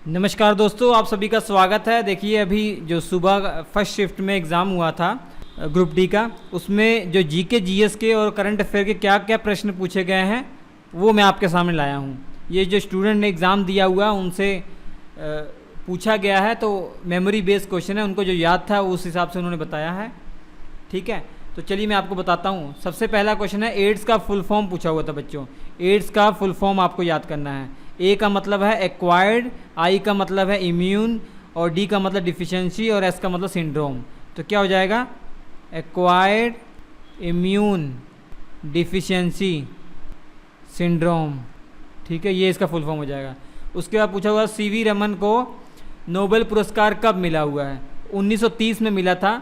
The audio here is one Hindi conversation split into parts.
नमस्कार दोस्तों, आप सभी का स्वागत है। देखिए, अभी जो सुबह फर्स्ट शिफ्ट में एग्ज़ाम हुआ था ग्रुप डी का, उसमें जो जीके जीएस के और करंट अफेयर के क्या क्या प्रश्न पूछे गए हैं वो मैं आपके सामने लाया हूँ। ये जो स्टूडेंट ने एग्ज़ाम दिया हुआ उनसे पूछा गया है, तो मेमोरी बेस्ड क्वेश्चन है, उनको जो याद था उस हिसाब से उन्होंने बताया है। ठीक है, तो चलिए मैं आपको बताता हूँ। सबसे पहला क्वेश्चन है, एड्स का फुल फॉर्म पूछा हुआ था बच्चों। एड्स का फुल फॉर्म आपको याद करना है। ए का मतलब है एक्वायर्ड, आई का मतलब है इम्यून, और डी का मतलब डिफिशियंसी, और एस का मतलब सिंड्रोम। तो क्या हो जाएगा? Acquired, immune, deficiency, syndrome. ठीक है, ये इसका फुल फॉर्म हो जाएगा। उसके बाद पूछा हुआ सीवी रमन को नोबेल पुरस्कार कब मिला हुआ है? 1930 में मिला था।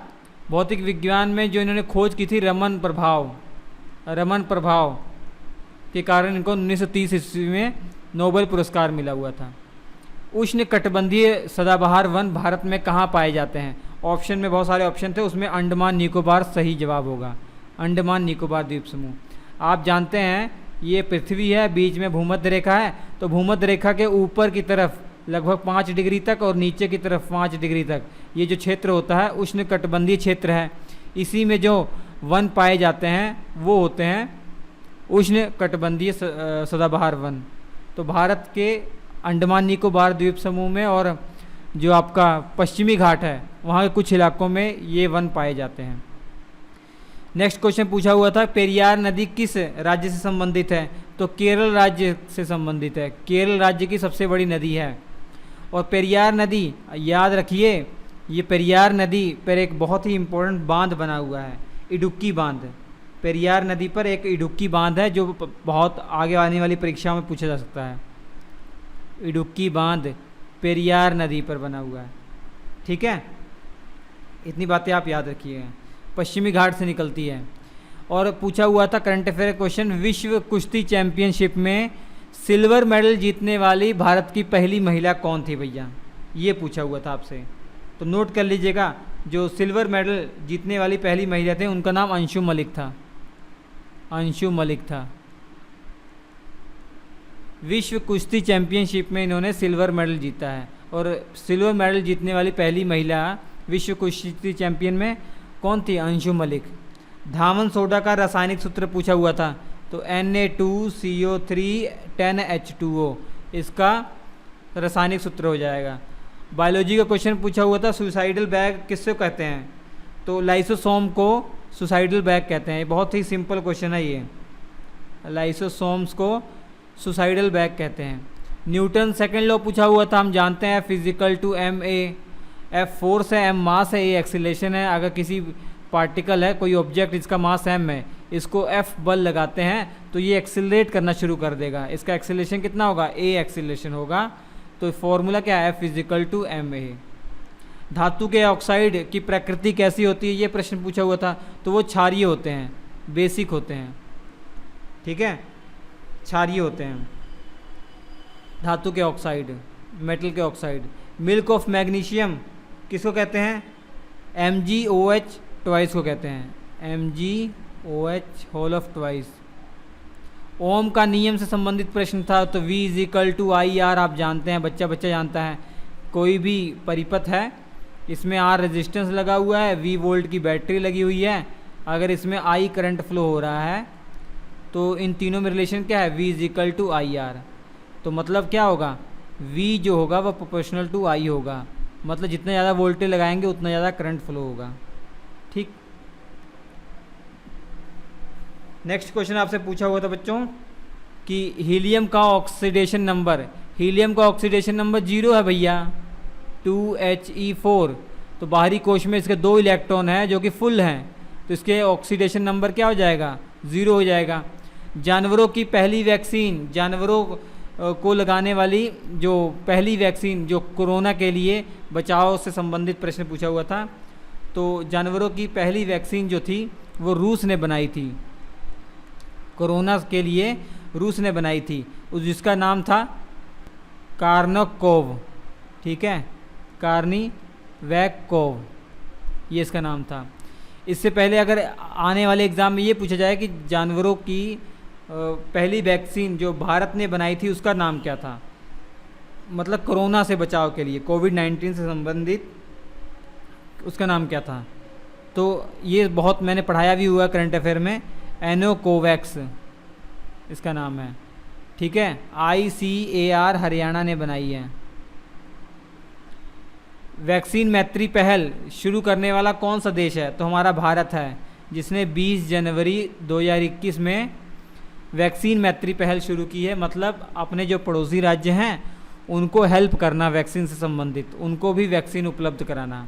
भौतिक विज्ञान में जो इन्होंने खोज की थी रमन प्रभाव के कारण इनको 1930 ईस्वी में नोबेल पुरस्कार मिला हुआ था। उष्ण कटिबंधीय सदाबहार वन भारत में कहाँ पाए जाते हैं? ऑप्शन में बहुत सारे ऑप्शन थे, उसमें अंडमान निकोबार सही जवाब होगा। अंडमान निकोबार द्वीप समूह। आप जानते हैं ये पृथ्वी है, बीच में भूमध्य रेखा है, तो भूमध्य रेखा के ऊपर की तरफ लगभग 5 डिग्री तक और नीचे की तरफ 5 डिग्री तक ये जो क्षेत्र होता है उष्ण कटिबंधीय क्षेत्र है। इसी में जो वन पाए जाते हैं वो होते हैं उष्ण कटिबंधीय सदाबहार वन। तो भारत के अंडमान निकोबार द्वीप समूह में और जो आपका पश्चिमी घाट है वहाँ के कुछ इलाकों में ये वन पाए जाते हैं। नेक्स्ट क्वेश्चन पूछा हुआ था, पेरियार नदी किस राज्य से संबंधित है? तो केरल राज्य से संबंधित है। केरल राज्य की सबसे बड़ी नदी है। और पेरियार नदी, याद रखिए, ये पेरियार नदी पर एक बहुत ही इम्पोर्टेंट बांध बना हुआ है, इडुक्की बांध। पेरियार नदी पर एक इडुक्की बांध है जो बहुत आगे आने वाली परीक्षा में पूछा जा सकता है। इडुक्की बांध पेरियार नदी पर बना हुआ है। ठीक है, इतनी बातें आप याद रखिएगा। पश्चिमी घाट से निकलती है। और पूछा हुआ था करंट अफेयर क्वेश्चन, विश्व कुश्ती चैंपियनशिप में सिल्वर मेडल जीतने वाली भारत की पहली महिला कौन थी भैया? ये पूछा हुआ था आपसे, तो नोट कर लीजिएगा। जो सिल्वर मेडल जीतने वाली पहली महिला थे उनका नाम अंशु मलिक था। अंशु मलिक था। विश्व कुश्ती चैंपियनशिप में इन्होंने सिल्वर मेडल जीता है। और सिल्वर मेडल जीतने वाली पहली महिला विश्व कुश्ती चैंपियन में कौन थी? अंशु मलिक। धामन सोडा का रासायनिक सूत्र पूछा हुआ था, तो Na2CO3 10H2O इसका रासायनिक सूत्र हो जाएगा। बायोलॉजी का क्वेश्चन पूछा हुआ था, सुसाइडल बैग किससे कहते हैं? तो लाइसोसोम को सुसाइडल बैग कहते हैं। बहुत ही सिंपल क्वेश्चन है ये। लाइसोसोम्स को सुसाइडल बैग कहते हैं। न्यूटन सेकंड लॉ पूछा हुआ था, हम जानते हैं physical to ma। F force है, m मास है, ये एक्सीलरेशन है। अगर किसी पार्टिकल है, कोई ऑब्जेक्ट जिसका मास m है, इसको F बल लगाते हैं तो ये एक्सीलरेट करना शुरू कर देगा। इसका एक्सीलरेशन कितना होगा? a एक्सीलरेशन होगा। तो फॉर्मूला क्या है? F=ma। धातु के ऑक्साइड की प्रकृति कैसी होती है? ये प्रश्न पूछा हुआ था, तो वो क्षारीय होते हैं, बेसिक होते हैं। ठीक है, क्षारीय होते हैं धातु के ऑक्साइड, मेटल के ऑक्साइड। मिल्क ऑफ मैग्नीशियम किसको कहते हैं? MgOH ट्वाइस को कहते हैं। MgOH whole of twice. Ohm का नियम से संबंधित प्रश्न था, तो V=IR आप जानते हैं, बच्चा जानता है। कोई भी परिपथ है, इसमें R रेजिस्टेंस लगा हुआ है, V वोल्ट की बैटरी लगी हुई है, अगर इसमें I करंट फ्लो हो रहा है तो इन तीनों में रिलेशन क्या है? V=IR। तो मतलब क्या होगा? V जो होगा वह प्रोपोर्शनल टू I होगा। मतलब जितना ज़्यादा वोल्टेज लगाएंगे उतना ज़्यादा करंट फ्लो होगा। ठीक। नेक्स्ट क्वेश्चन आपसे पूछा हुआ था बच्चों कि हीलियम का ऑक्सीडेशन नंबर। हीलियम का ऑक्सीडेशन नंबर 0 है भैया, 2He4। तो बाहरी कोश में इसके 2 इलेक्ट्रॉन हैं जो कि फुल हैं, तो इसके ऑक्सीडेशन नंबर क्या हो जाएगा? 0 हो जाएगा। जानवरों की पहली वैक्सीन, जानवरों को लगाने वाली जो पहली वैक्सीन जो कोरोना के लिए बचाव से संबंधित प्रश्न पूछा हुआ था, तो जानवरों की पहली वैक्सीन जो थी वो रूस ने बनाई थी। कोरोना के लिए रूस ने बनाई थी, जिसका नाम था कार्नोकोव। ठीक है, कार्निवैकोव, ये इसका नाम था। इससे पहले अगर आने वाले एग्ज़ाम में ये पूछा जाए कि जानवरों की पहली वैक्सीन जो भारत ने बनाई थी उसका नाम क्या था, मतलब कोरोना से बचाव के लिए, कोविड-19 से संबंधित उसका नाम क्या था? तो ये बहुत मैंने पढ़ाया भी हुआ करंट अफेयर में, एनोकोवैक्स इसका नाम है, ठीक है। ICAR हरियाणा ने बनाई है। वैक्सीन मैत्री पहल शुरू करने वाला कौन सा देश है? तो हमारा भारत है, जिसने 20 जनवरी 2021 में वैक्सीन मैत्री पहल शुरू की है। मतलब अपने जो पड़ोसी राज्य हैं उनको हेल्प करना वैक्सीन से संबंधित, उनको भी वैक्सीन उपलब्ध कराना।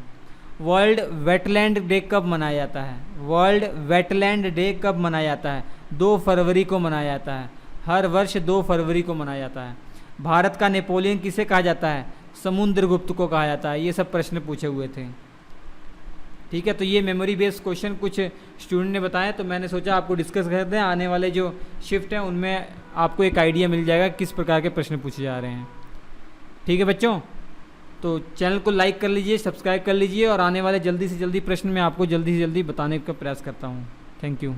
वर्ल्ड वेटलैंड डे कब मनाया जाता है? वर्ल्ड वेटलैंड डे कब मनाया जाता है? 2 फरवरी को मनाया जाता है। हर वर्ष 2 फरवरी को मनाया जाता है। भारत का नेपोलियन किसे कहा जाता है? समुद्रगुप्त को कहा जाता है। ये सब प्रश्न पूछे हुए थे, ठीक है। तो ये मेमोरी बेस्ड क्वेश्चन कुछ स्टूडेंट ने बताया, तो मैंने सोचा आपको डिस्कस कर दें। आने वाले जो शिफ्ट हैं उनमें आपको एक आइडिया मिल जाएगा किस प्रकार के प्रश्न पूछे जा रहे हैं, ठीक है बच्चों। तो चैनल को लाइक कर लीजिए, सब्सक्राइब कर लीजिए, और आने वाले जल्दी से जल्दी प्रश्न मैं आपको जल्दी से जल्दी बताने का प्रयास करता हूँ। Thank you.